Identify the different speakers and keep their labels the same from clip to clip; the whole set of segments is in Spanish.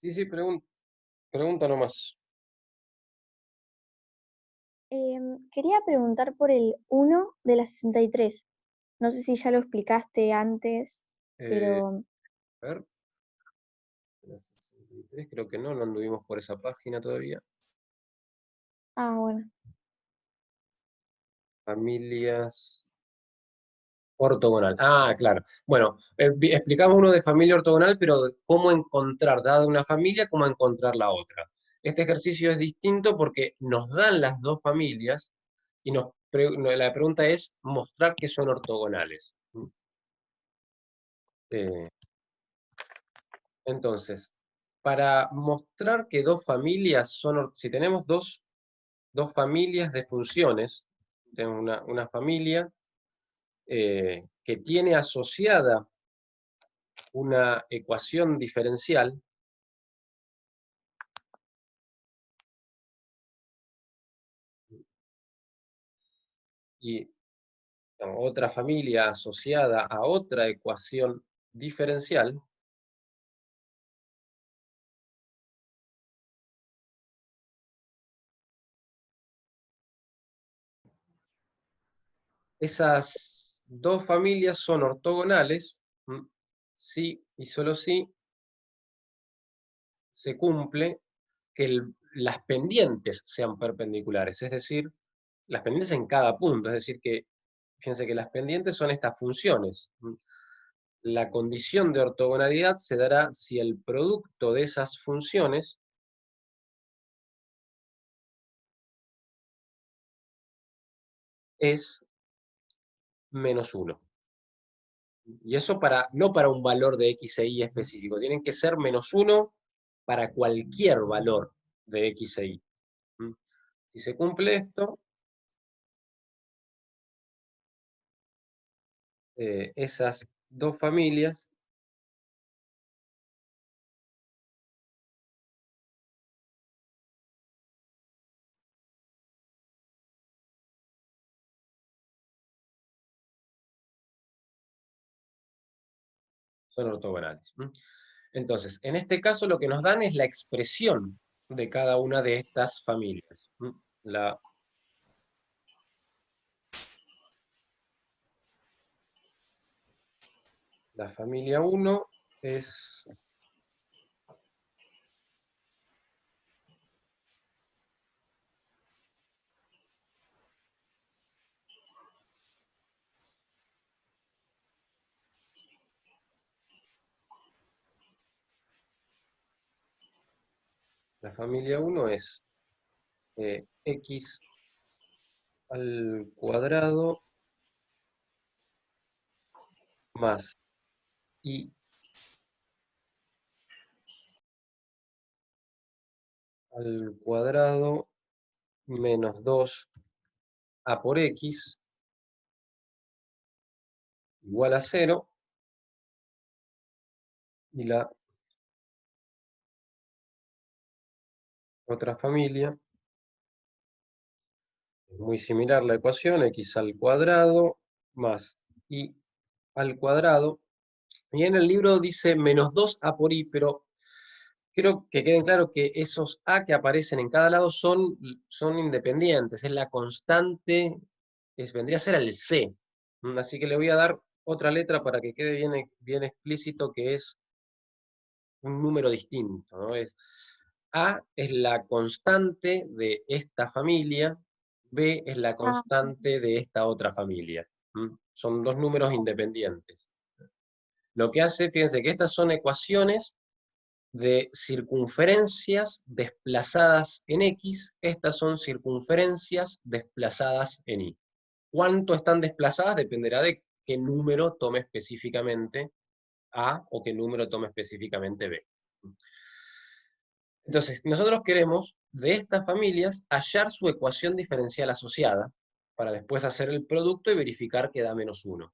Speaker 1: Sí, sí, pregunta nomás.
Speaker 2: Quería preguntar por el 1 de la 63. No sé si ya lo explicaste antes,
Speaker 1: Eh,
Speaker 2: pero
Speaker 1: a ver, la 63, creo que no anduvimos por esa página todavía.
Speaker 2: bueno.
Speaker 1: Familias ortogonal. Ah, claro. Bueno, explicamos uno de familia ortogonal, pero de cómo encontrar, dada una familia, cómo encontrar la otra. Este ejercicio es distinto porque nos dan las dos familias y la pregunta es mostrar que son ortogonales. Eh, entonces, para mostrar que dos familias son, si tenemos dos familias de funciones, tenemos una familia que tiene asociada una ecuación diferencial y otra familia asociada a otra ecuación diferencial, esas dos familias son ortogonales si y solo si se cumple que las pendientes sean perpendiculares, es decir, las pendientes en cada punto, es decir, que fíjense que las pendientes son estas funciones. La condición de ortogonalidad se dará si el producto de esas funciones es -1. Y eso no para un valor de x e y específico, tienen que ser -1 para cualquier valor de x e y. Si se cumple esto, esas dos familias son ortogonales. Entonces, en este caso lo que nos dan es la expresión de cada una de estas familias. La, la familia 1 es la familia 1 es x al cuadrado más y al cuadrado menos 2a por x igual a 0, y la otra familia es muy similar la ecuación, x al cuadrado más y al cuadrado, y en el libro dice menos 2a por y, pero quiero que queden claro que esos a que aparecen en cada lado son independientes, es la constante, vendría a ser el c. Así que le voy a dar otra letra para que quede bien explícito que es un número distinto, ¿no? A es la constante de esta familia, B es la
Speaker 2: Ah,
Speaker 1: constante de esta otra familia. Son dos números independientes. Lo que hace, fíjense que estas son ecuaciones de circunferencias desplazadas en X, estas son circunferencias desplazadas en Y. ¿Cuánto están desplazadas? Dependerá de qué número tome específicamente A o qué número tome específicamente B. Entonces, nosotros queremos de estas familias hallar su ecuación diferencial asociada para después hacer el producto y verificar que da -1.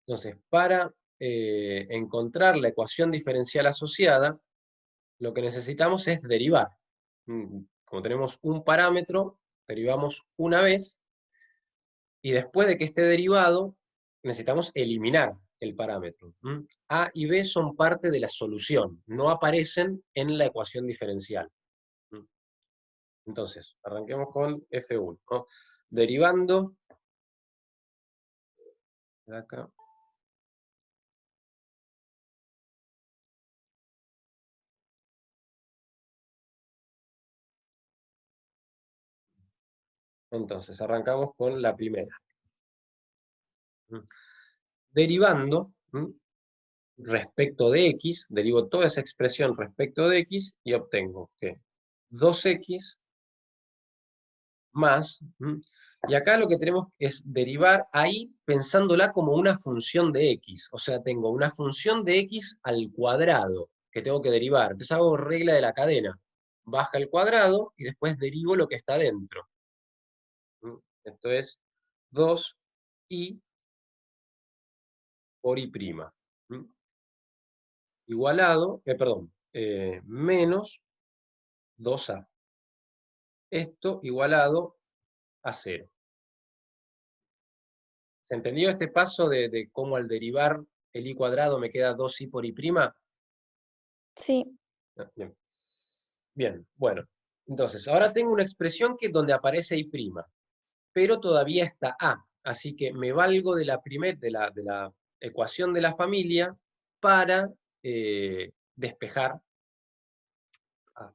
Speaker 1: Entonces, para encontrar la ecuación diferencial asociada, lo que necesitamos es derivar. Como tenemos un parámetro, derivamos una vez, y después de que esté derivado, necesitamos eliminar el parámetro. A y B son parte de la solución, no aparecen en la ecuación diferencial. Entonces, arranquemos con F1, ¿no? Derivando, de acá, entonces, arrancamos con la primera. Derivando, respecto de x, derivo toda esa expresión respecto de x y obtengo que 2x más, y acá lo que tenemos es derivar ahí pensándola como una función de x, o sea, tengo una función de x al cuadrado que tengo que derivar. Entonces hago regla de la cadena, baja el cuadrado y después derivo lo que está dentro. Esto es 2i por i', igualado, menos 2a. Esto igualado a 0. ¿Se entendió este paso de cómo al derivar el i cuadrado me queda 2i por i'?
Speaker 2: Sí,
Speaker 1: Bien. Bien, bueno. Entonces, ahora tengo una expresión donde aparece i', pero todavía está a. Así que me valgo de la ecuación de la familia para despejar a.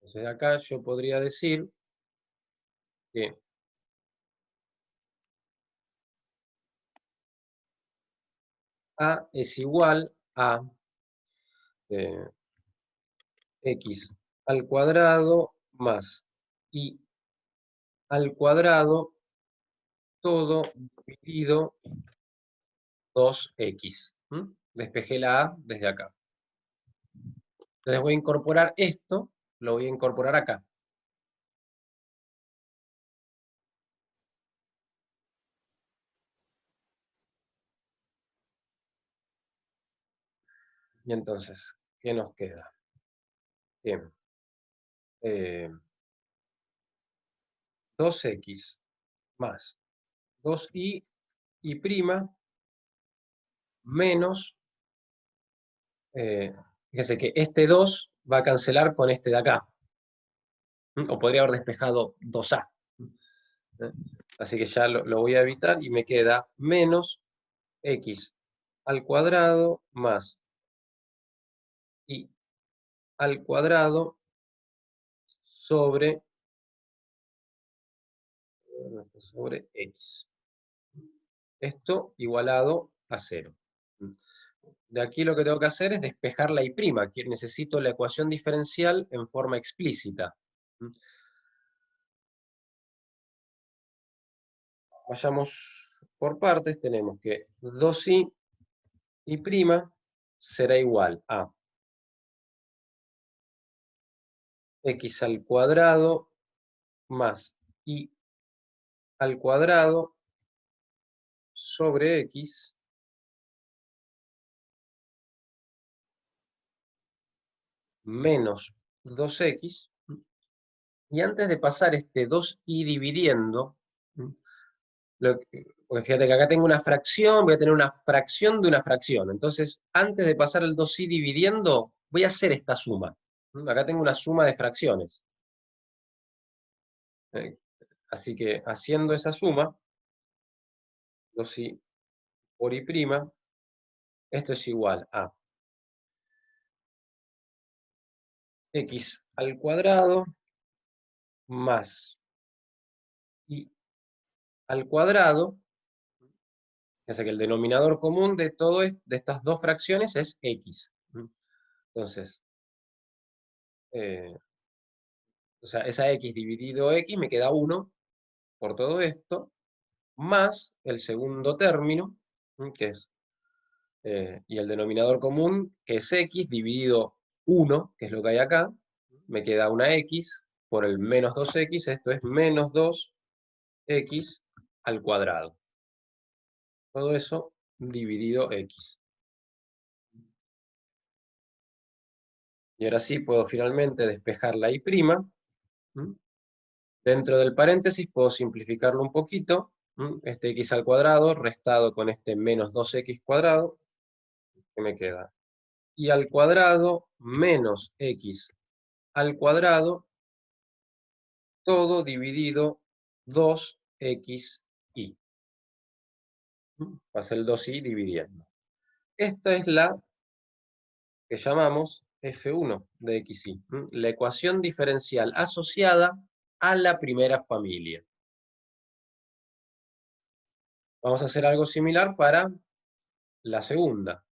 Speaker 1: Entonces, acá yo podría decir que a es igual a x al cuadrado más y al cuadrado todo dividido 2x. Despejé la a desde acá. Entonces voy a incorporar esto, lo voy a incorporar acá. Y entonces, ¿qué nos queda? Bien. 2x más 2i y prima menos, fíjense que este 2 va a cancelar con este de acá. O podría haber despejado 2a. Así que ya lo voy a evitar y me queda menos x al cuadrado más i al cuadrado sobre x. Esto igualado a 0. De aquí lo que tengo que hacer es despejar la i', que necesito la ecuación diferencial en forma explícita. Vayamos por partes, tenemos que 2i y' será igual a x al cuadrado más i al cuadrado sobre x menos 2x, y antes de pasar este 2i dividiendo, porque fíjate que acá tengo una fracción, voy a tener una fracción de una fracción, entonces antes de pasar el 2i dividiendo, voy a hacer esta suma. Acá tengo una suma de fracciones. Así que haciendo esa suma, 2i por i', esto es igual a x al cuadrado más i al cuadrado. Fíjense que el denominador común de de estas dos fracciones es x. Entonces, o sea, esa x dividido x me queda 1 por todo esto, más el segundo término, que es, y el denominador común, que es x dividido 1, que es lo que hay acá, me queda una x por el menos 2x, esto es menos 2x al cuadrado. Todo eso dividido x. Y ahora sí puedo finalmente despejar la i'. Dentro del paréntesis puedo simplificarlo un poquito, Este x al cuadrado restado con este menos 2x cuadrado, ¿qué me queda? Y al cuadrado menos x al cuadrado, todo dividido 2xy. Pasa el 2y dividiendo. Esta es la que llamamos f1 de xy, la ecuación diferencial asociada a la primera familia. Vamos a hacer algo similar para la segunda.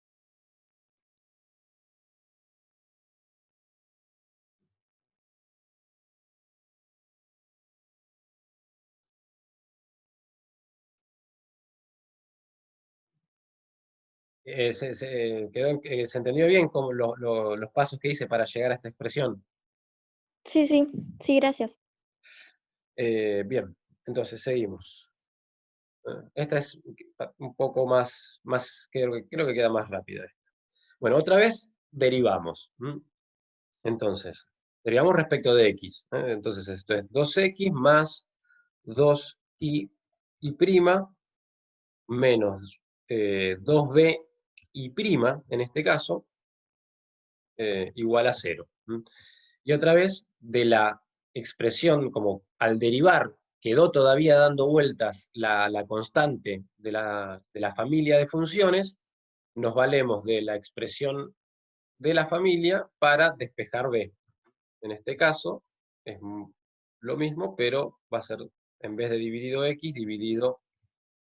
Speaker 1: ¿Se entendió bien cómo los pasos que hice para llegar a esta expresión?
Speaker 2: Sí, sí, sí, gracias.
Speaker 1: Bien, entonces seguimos. Esta es un poco más creo que queda más rápida. Bueno, otra vez derivamos. Entonces, derivamos respecto de x. Entonces, esto es 2x más 2y prima menos 2b y prima, en este caso, igual a 0. Y otra vez, de la expresión, como al derivar, quedó todavía dando vueltas la constante de la familia de funciones, nos valemos de la expresión de la familia para despejar b. En este caso, es lo mismo, pero va a ser, en vez de dividido x, dividido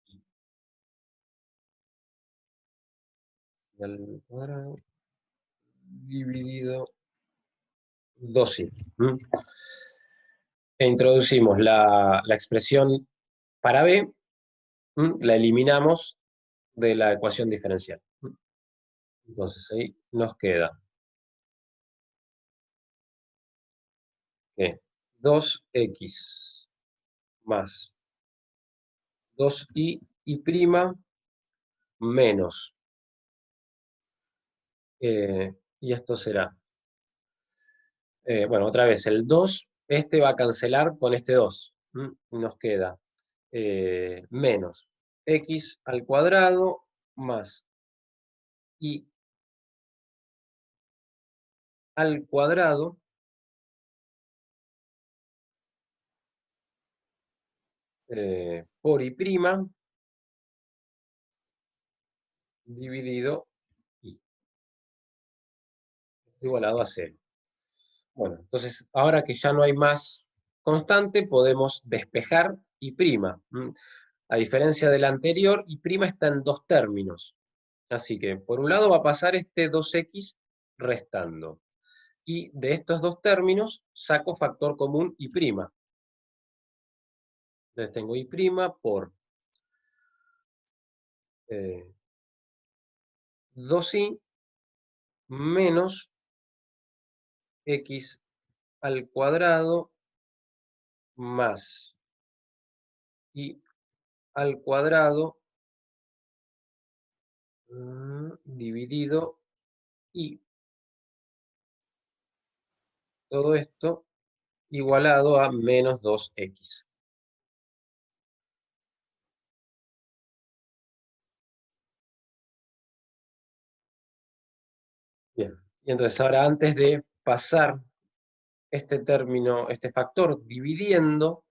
Speaker 1: y al cuadrado, dividido 2y. E introducimos la expresión para b, la eliminamos de la ecuación diferencial. Entonces ahí nos queda que 2x más 2y prima menos, y esto será, bueno, otra vez, el 2, este va a cancelar con este 2. Nos queda menos x al cuadrado más y al cuadrado por y prima dividido y igualado a 0. Bueno, entonces ahora que ya no hay más constante, podemos despejar y prima. A diferencia del anterior, y prima está en dos términos. Así que por un lado va a pasar este 2x restando. Y de estos dos términos saco factor común y prima. Entonces tengo y prima por 2y menos x al cuadrado más y al cuadrado dividido y todo esto igualado a menos 2x. Bien, y entonces ahora antes de pasar este término, este factor dividiendo,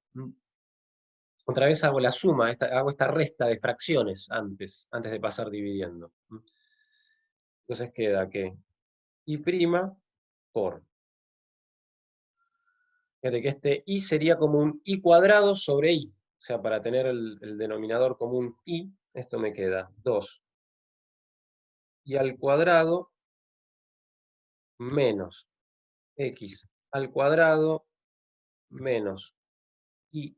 Speaker 1: otra vez hago la suma, hago esta resta de fracciones antes de pasar dividiendo. Entonces queda que y prima por, fíjate que este y sería como un y cuadrado sobre y, o sea, para tener el denominador común y, esto me queda 2 y al cuadrado menos x al cuadrado menos y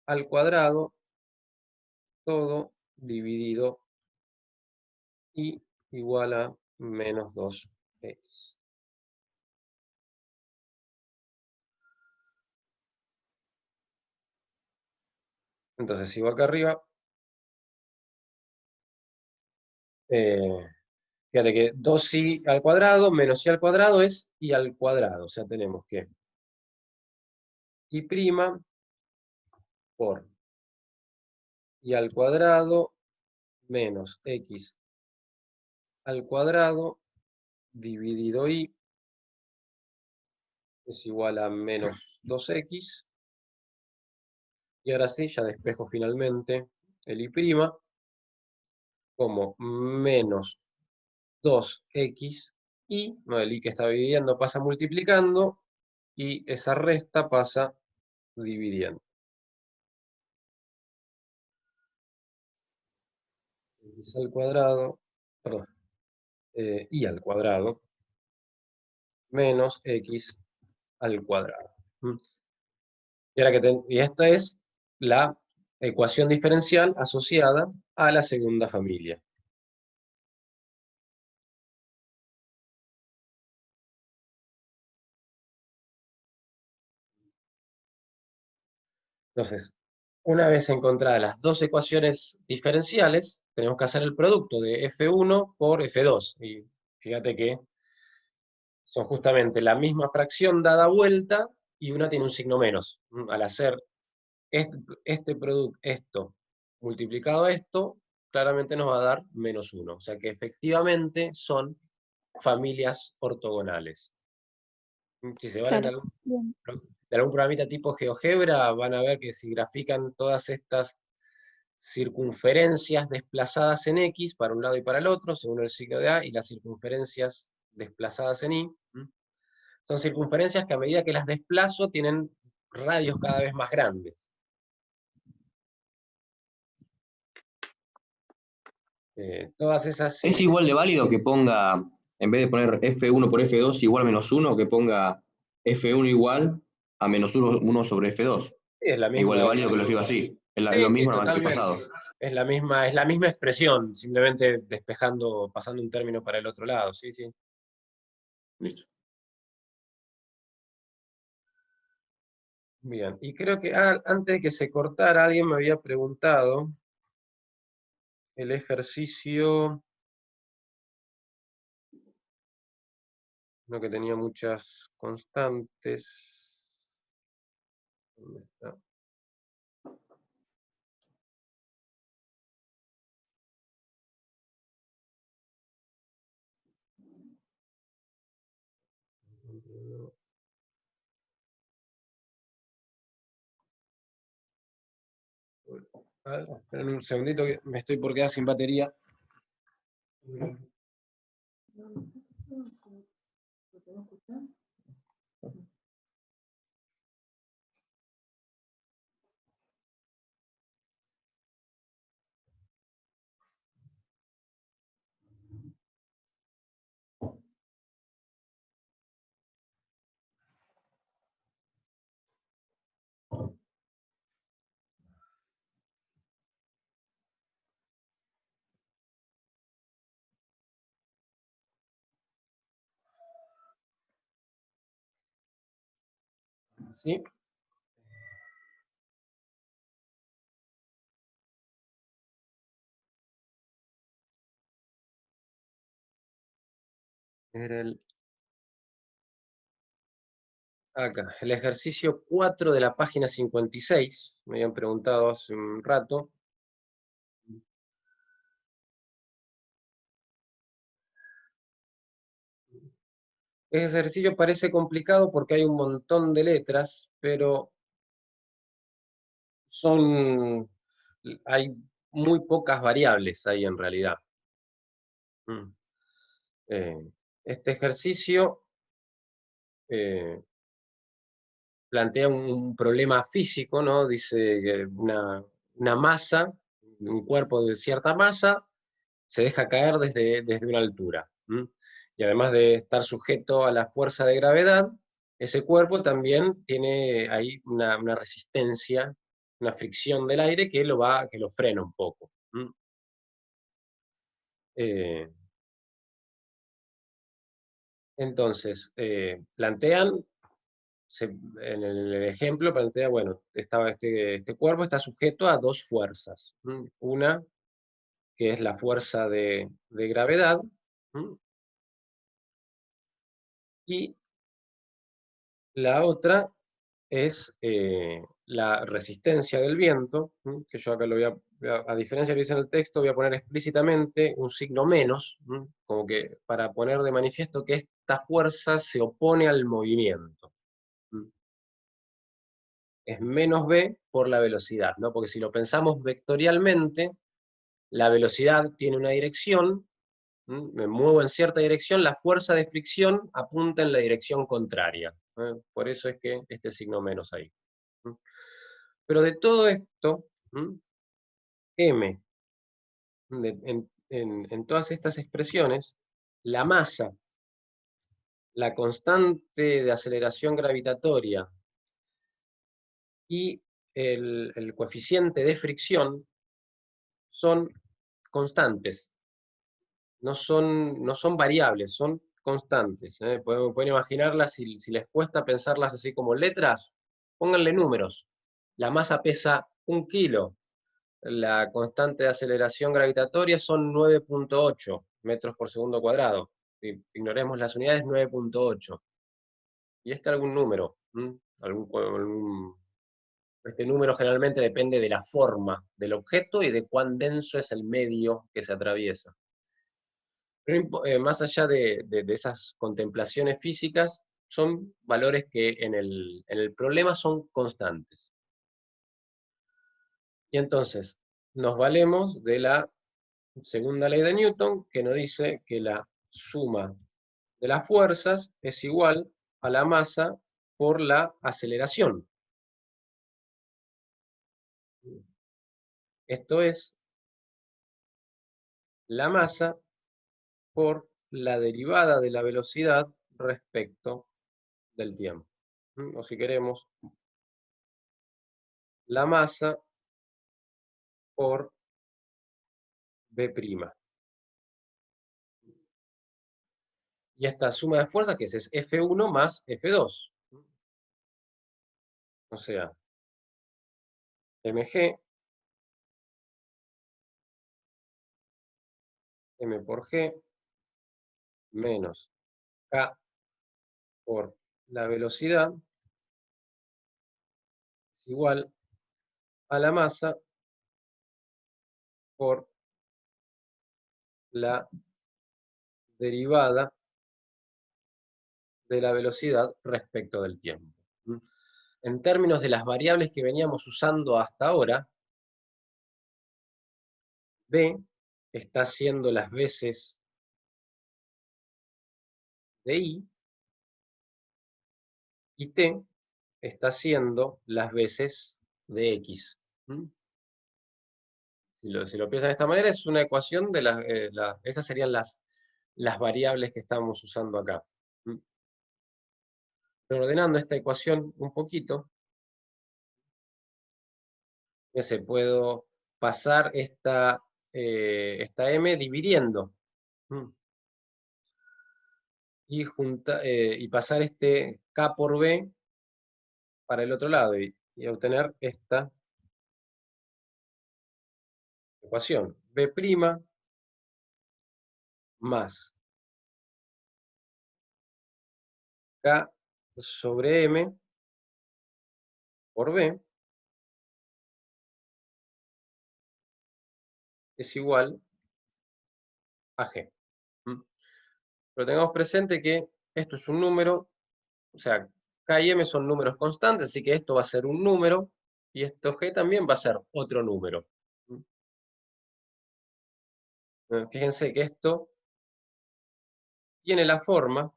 Speaker 1: al cuadrado, todo dividido y igual a menos 2x. Entonces sigo acá arriba. Fíjate que 2y al cuadrado menos y al cuadrado es y al cuadrado. O sea, tenemos que y prima por y al cuadrado menos x al cuadrado dividido y es igual a menos 2x. Y ahora sí, ya despejo finalmente el y' como menos 2x y, no, el y que está dividiendo pasa multiplicando y esa resta pasa dividiendo. X al cuadrado, perdón, y al cuadrado menos x al cuadrado. ¿Mm? Y esta es la ecuación diferencial asociada a la segunda familia. Entonces, una vez encontradas las dos ecuaciones diferenciales, tenemos que hacer el producto de F1 por F2. Y fíjate que son justamente la misma fracción dada vuelta y una tiene un signo menos. Al hacer este producto, esto multiplicado a esto, claramente nos va a dar menos 1. O sea que efectivamente son familias ortogonales. Si se valen
Speaker 2: Claro, bien.
Speaker 1: de algún programita tipo GeoGebra, van a ver que si grafican todas estas circunferencias desplazadas en X para un lado y para el otro, según el signo de A, y las circunferencias desplazadas en Y, son circunferencias que a medida que las desplazo tienen radios cada vez más grandes. Todas esas...
Speaker 3: ¿Es igual de válido que ponga, en vez de poner F1 por F2 igual a menos 1, que ponga F1 igual a menos 1 sobre F2?
Speaker 1: es la
Speaker 3: Igual de
Speaker 1: misma...
Speaker 3: válido que lo escriba así. Es
Speaker 1: Sí,
Speaker 3: lo
Speaker 1: sí,
Speaker 3: mismo nada más que
Speaker 1: totalmente.
Speaker 3: pasado.
Speaker 1: Es la misma expresión, simplemente despejando, pasando un término para el otro lado, sí, sí.
Speaker 3: Listo.
Speaker 1: Bien, y creo que antes de que se cortara, alguien me había preguntado el ejercicio, no, que tenía muchas constantes. ¿Dónde está? Esperen un segundito que me estoy por quedar sin batería. ¿Sí? Era acá, el ejercicio 4 de la página 56, me habían preguntado hace un rato. Ese ejercicio parece complicado porque hay un montón de letras, pero hay muy pocas variables ahí en realidad. Mm. Este ejercicio plantea un problema físico, ¿no? Dice que una masa, un cuerpo de cierta masa, se deja caer desde una altura. Y además de estar sujeto a la fuerza de gravedad, ese cuerpo también tiene ahí una resistencia, una fricción del aire que lo frena un poco. Eh, entonces, en el ejemplo plantea, bueno, este cuerpo está sujeto a dos fuerzas. Una que es la fuerza de gravedad, y la otra es la resistencia del viento, que yo acá lo a diferencia de lo que dice en el texto, voy a poner explícitamente un signo menos, como que para poner de manifiesto que esta fuerza se opone al movimiento. Es menos v por la velocidad, ¿no? Porque si lo pensamos vectorialmente, la velocidad tiene una dirección, me muevo en cierta dirección, la fuerza de fricción apunta en la dirección contraria. Por eso es que este signo menos ahí. Pero de todo esto, m, en todas estas expresiones, la masa, la constante de aceleración gravitatoria y el coeficiente de fricción son constantes, no son variables, son constantes. Pueden imaginarlas, si les cuesta pensarlas así como letras, pónganle números. La masa pesa 1 kilo, la constante de aceleración gravitatoria son 9.8 metros por segundo cuadrado. Ignoremos las unidades, 9.8. Y algún número. Este número generalmente depende de la forma del objeto y de cuán denso es el medio que se atraviesa. Pero más allá de esas contemplaciones físicas, son valores que en el problema son constantes. Y entonces, nos valemos de la segunda ley de Newton, que nos dice que la suma de las fuerzas es igual a la masa por la aceleración. Esto es la masa por la derivada de la velocidad respecto del tiempo. O si queremos, la masa por B'. Y esta suma de fuerzas, que es F1 más F2. O sea, mg, m por g, menos k por la velocidad, es igual a la masa por la derivada de la velocidad respecto del tiempo. En términos de las variables que veníamos usando hasta ahora, B está haciendo las veces de I y T está haciendo las veces de X. Si lo piensan de esta manera, es una ecuación de esas serían las variables que estamos usando acá. Reordenando esta ecuación un poquito, puedo pasar esta m dividiendo. Y pasar este k por b para el otro lado y obtener esta ecuación. B' más k sobre m por b es igual a g. Pero tengamos presente que esto es un número, o sea, k y m son números constantes, así que esto va a ser un número, y esto g también va a ser otro número. Fíjense que esto tiene la forma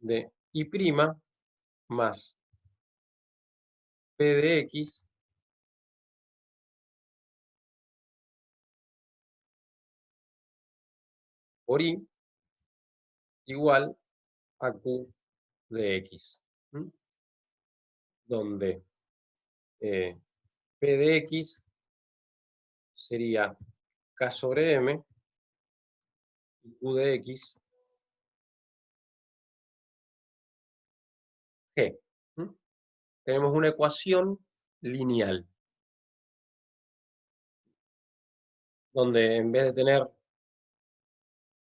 Speaker 1: de I' más P de X por I igual a Q de X. Donde P de X sería K sobre M y Q de X G. Tenemos una ecuación lineal, donde en vez de tener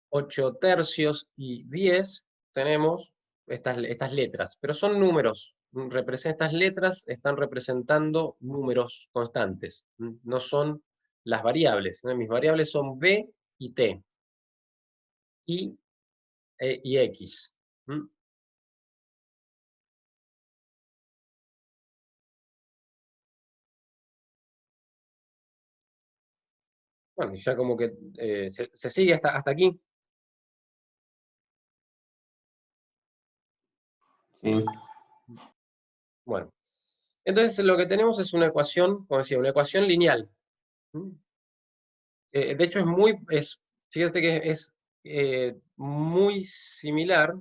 Speaker 1: 8 tercios y 10, tenemos estas letras, pero son números, Estas letras están representando números constantes, no son las variables, ¿no? Mis variables son b y t, y x. Bueno, ya como que se sigue hasta aquí.
Speaker 3: Sí.
Speaker 1: Bueno, entonces lo que tenemos es una ecuación, como decía, una ecuación lineal. De hecho fíjate que es muy similar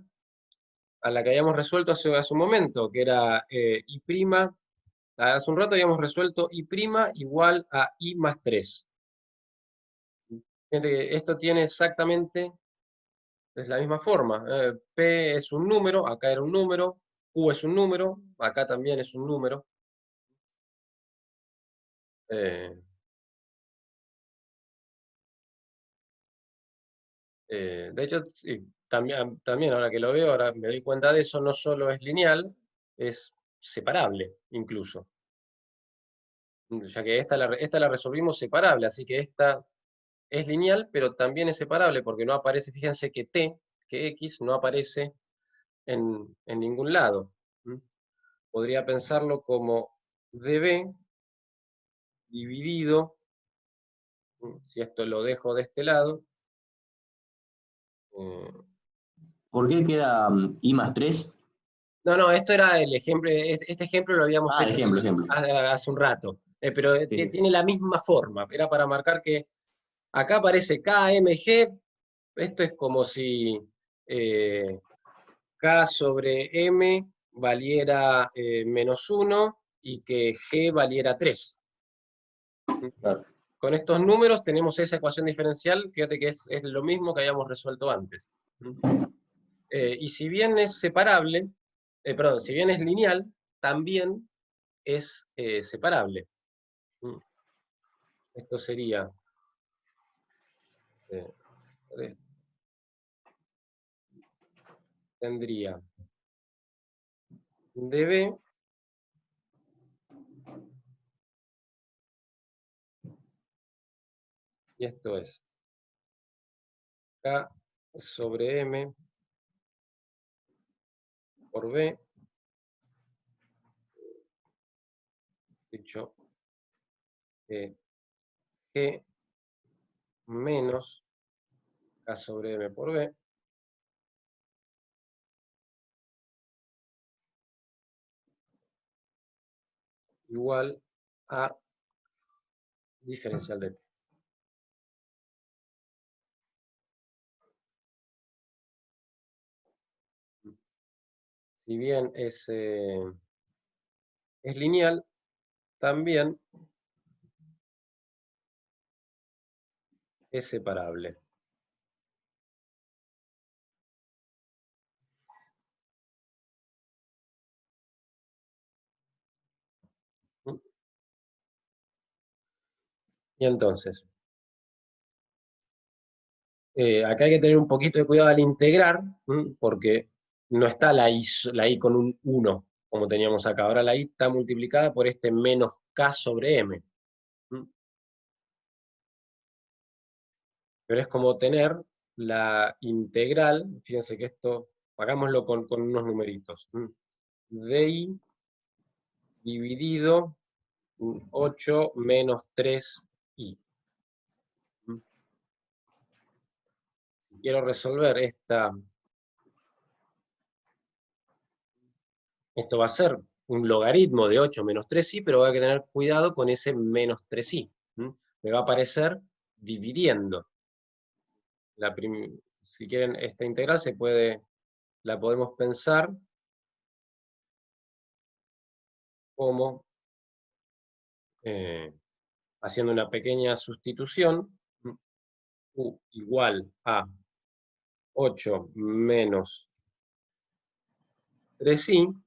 Speaker 1: a la que habíamos resuelto hace un momento, que era I', hace un rato habíamos resuelto I' igual a I más 3. Fíjate que esto tiene exactamente, es la misma forma. P es un número, acá era un número, Q es un número, acá también es un número. De hecho, sí, también ahora que lo veo, ahora me doy cuenta de eso, no solo es lineal, es separable incluso. Ya que esta la resolvimos separable, así que esta es lineal, pero también es separable, porque no aparece, fíjense que que x no aparece en ningún lado. Podría pensarlo como db dividido, si esto lo dejo de este lado,
Speaker 3: ¿Por qué queda I más 3?
Speaker 1: no, esto era el ejemplo, este ejemplo lo habíamos
Speaker 3: Ah,
Speaker 1: hecho
Speaker 3: ejemplo.
Speaker 1: hace un rato, pero
Speaker 3: Sí.
Speaker 1: tiene la misma forma, era para marcar que acá aparece KMG, esto es como si K sobre M valiera -1 y que G valiera 3.
Speaker 3: Claro.
Speaker 1: Con estos números tenemos esa ecuación diferencial, fíjate que es lo mismo que habíamos resuelto antes. Y si bien es separable, perdón, si bien es lineal, también es separable. Esto sería tendría db y esto es K sobre M por B, dicho G menos K sobre M por B, igual a diferencial de T. Si bien es lineal, también es separable. Y entonces, acá hay que tener un poquito de cuidado al integrar, porque no está la I con un 1, como teníamos acá. Ahora la I está multiplicada por este menos K sobre M. Pero es como tener la integral, fíjense que esto, hagámoslo con unos numeritos. DI dividido 8 menos 3i. Si quiero resolver esto va a ser un logaritmo de 8 menos 3i, pero voy a tener cuidado con ese menos 3i. Me va a aparecer dividiendo. Si quieren, esta integral la podemos pensar como haciendo una pequeña sustitución, u igual a 8 menos 3i,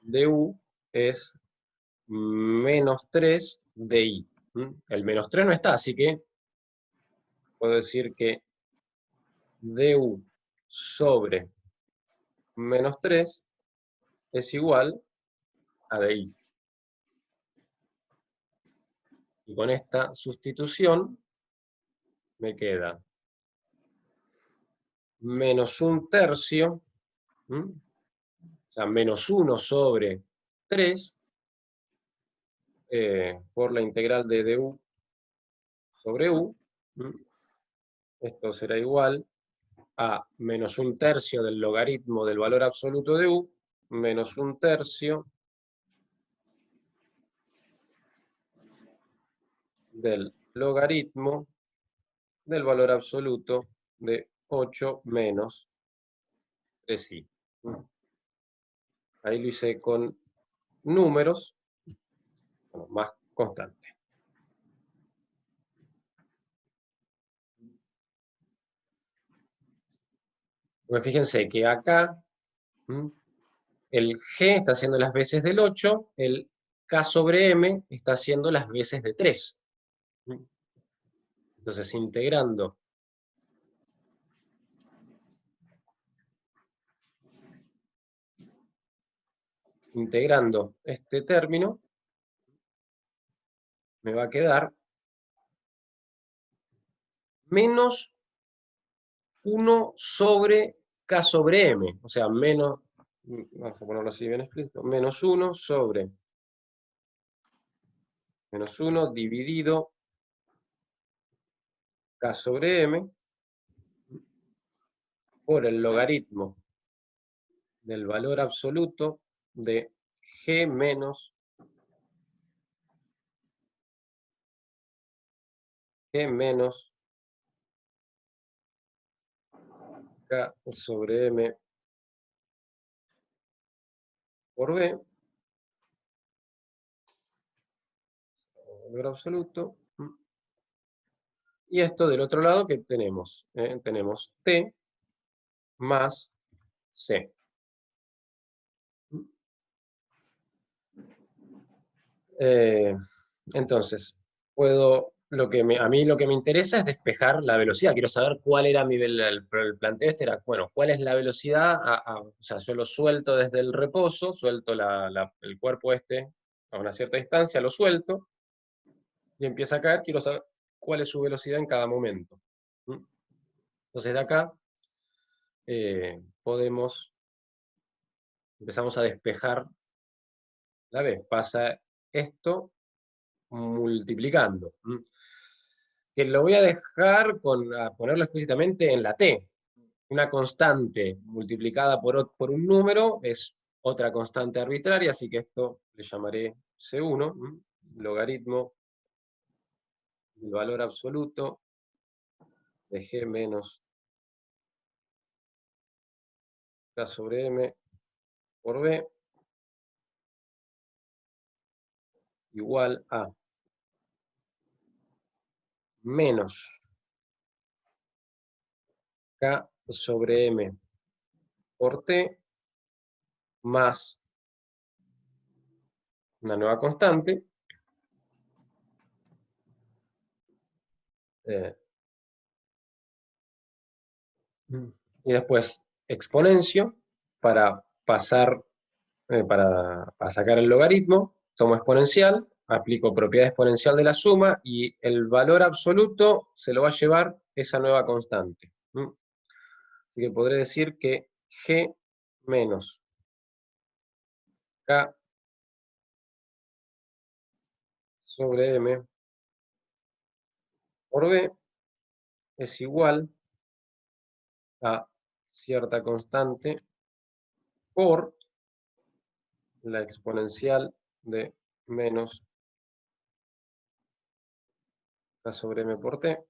Speaker 1: du es menos 3 de i. El menos 3 no está, así que puedo decir que du sobre menos 3 es igual a DI. Y con esta sustitución me queda menos 1/3, o sea, menos 1 sobre 3, por la integral de du sobre u. Esto será igual a menos 1/3 del logaritmo del valor absoluto de u, menos 1/3 del logaritmo del valor absoluto de 8 menos 3i. Ahí lo hice con números, bueno, más constante. Pues fíjense que acá el G está haciendo las veces del 8, el K sobre M está haciendo las veces de 3. Entonces, integrando este término, me va a quedar menos 1 sobre K sobre M, o sea, menos, vamos a ponerlo así bien explícito, menos 1 sobre menos 1 dividido K sobre M por el logaritmo del valor absoluto de G menos K sobre M por B, valor absoluto. Y esto del otro lado, que tenemos? Tenemos T más C. Entonces, a mí lo que me interesa es despejar la velocidad. Quiero saber cuál era el planteo este era, bueno, cuál es la velocidad, o sea, yo lo suelto desde el reposo, suelto el cuerpo este a una cierta distancia, lo suelto, y empieza a caer, quiero saber cuál es su velocidad en cada momento. Entonces de acá empezamos a despejar la vez. Pasa esto multiplicando. Que lo voy a dejar a ponerlo explícitamente en la t. Una constante multiplicada por un número es otra constante arbitraria, así que esto le llamaré C1, logaritmo del valor absoluto de G menos K sobre M por B igual a menos K sobre M por T más una nueva constante, y después exponencio para para sacar el logaritmo, tomo exponencial, aplico propiedad exponencial de la suma y el valor absoluto se lo va a llevar esa nueva constante. Así que podré decir que G menos K sobre M por B es igual a cierta constante por la exponencial de menos K sobre M por T,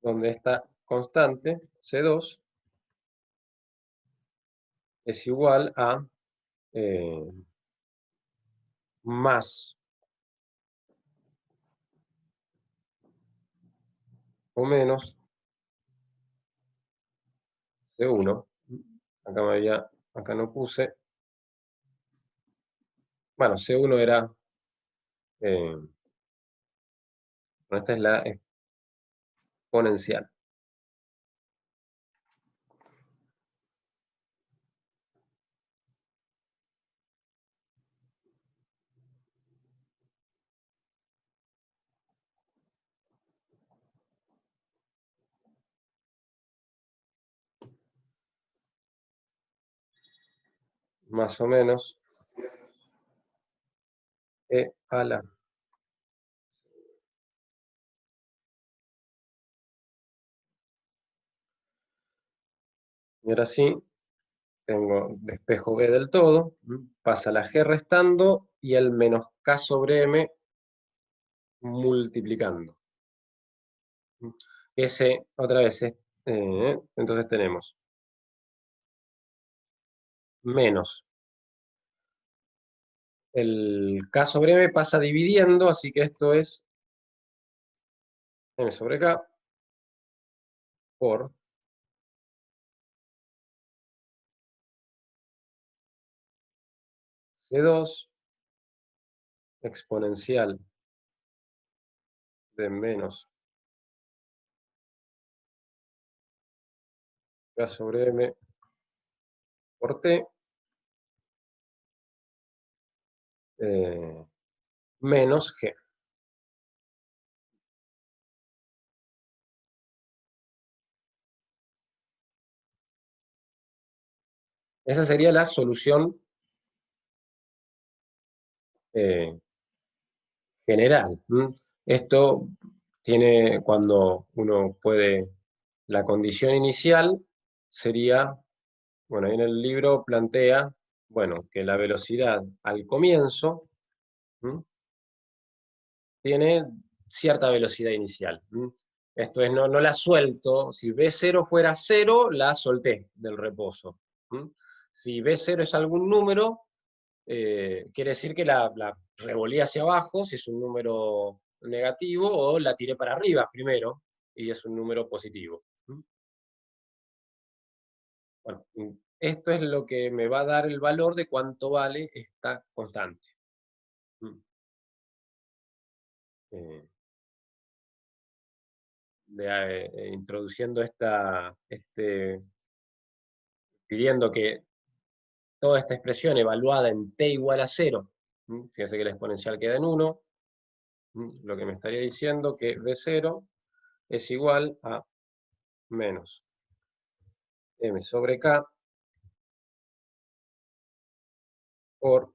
Speaker 1: donde esta constante, C2, es igual a más o menos C1. Acá no puse. Bueno, C1 era, bueno, esta es la exponencial. más o menos E a la. Y ahora sí, tengo despejo B del todo, pasa la G restando y el menos K sobre M multiplicando. Ese, otra vez, entonces tenemos menos. El K sobre M pasa dividiendo, así que esto es M sobre K por C2 exponencial de menos K sobre M por T menos G. Esa sería la solución general. Esto tiene, cuando uno puede, la condición inicial sería, bueno, ahí en el libro plantea, bueno, que la velocidad al comienzo tiene cierta velocidad inicial. Esto es, no la suelto, si B0 fuera 0, la solté del reposo. Si B0 es algún número, quiere decir que la revolví hacia abajo, si es un número negativo, o la tiré para arriba primero, y es un número positivo. Bueno, esto es lo que me va a dar el valor de cuánto vale esta constante. Introduciendo pidiendo que toda esta expresión evaluada en t igual a 0, fíjense que la exponencial queda en 1, lo que me estaría diciendo que d0 es igual a menos m sobre k por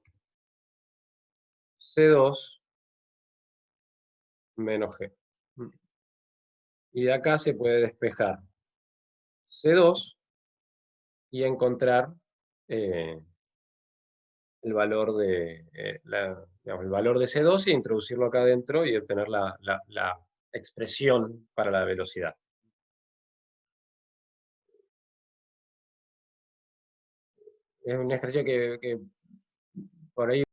Speaker 1: C2 menos G. Y de acá se puede despejar C2 y encontrar el valor de el valor de C2 e introducirlo acá adentro y obtener la expresión para la velocidad. Es un ejercicio que por ahí